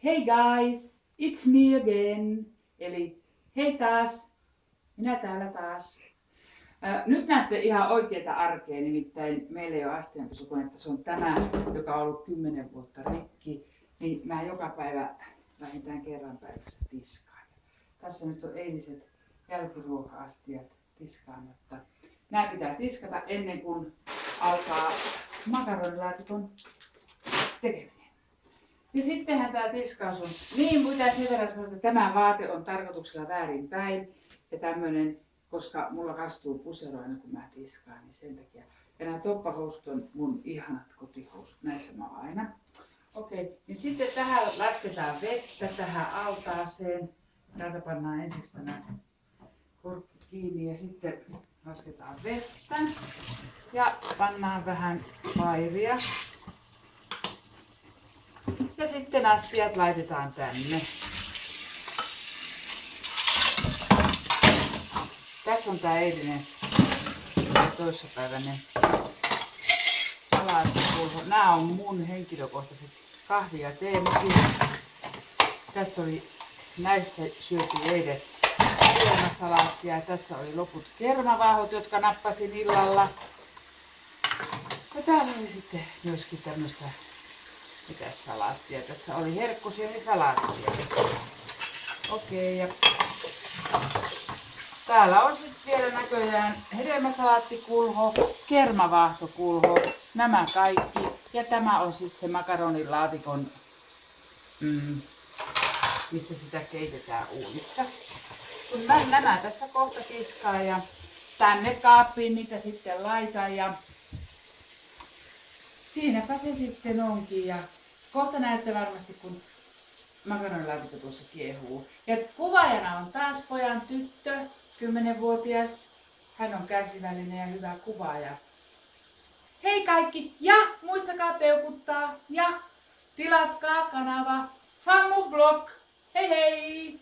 Hey guys, it's me again. Eli hei taas, minä täällä taas. Nyt näette ihan oikeita arkea, nimittäin meillä ei ole astianpesukonetta. Se on tämä, joka on ollut 10 vuotta rikki. Niin mä joka päivä vähintään kerran päivässä tiskaan. Tässä nyt on eiliset jälkiruoka-astiat tiskaamatta. Nämä pitää tiskata ennen kuin alkaa makaronilaatikon tekeminen. Ja sittenhän tämä tiskaus on, niin pitää sen verran sanoa, että tämä vaate on tarkoituksella väärinpäin. Ja tämmönen, koska mulla kastuu pusero aina kun mä tiskaan, niin sen takia. Ja nämä toppahousut on mun ihanat kotihousut, näissä mä oon aina. Okei, niin sitten tähän lasketaan vettä tähän altaaseen. Täältä pannaan ensiksi tämä korkki kiinni ja sitten lasketaan vettä. Ja pannaan vähän vairia. Ja sitten astiat laitetaan tänne. Tässä on tää eilinen ja toissapäiväinen salaattipulho. Nämä on mun henkilökohtaiset kahvi- ja teemukit. Tässä oli, näistä syötiin eilen hedelmäsalaattia ja tässä oli loput kermavahot, jotka nappasin illalla. Ja täällä oli sitten myöskin tämmöistä mitäs salaattia. Tässä oli herkkusieni-salaattia. Okei, ja täällä on sitten vielä näköjään hedelmäsalaattikulho, kermavaahtokulho, nämä kaikki. Ja tämä on sitten se makaronilaatikon, missä sitä keitetään uunissa. Kun mä nämä tässä kohta tiskaan ja tänne kaappiin niitä sitten laitan ja siinäpä se sitten onkin ja kohta näette varmasti kun makaronilaatikko tuossa kiehuu. Ja kuvaajana on taas pojan tyttö, 10-vuotias. Hän on kärsivällinen ja hyvä kuvaaja. Hei kaikki ja muistakaa peukuttaa ja tilatkaa kanava Fammu Vlog. Hei hei!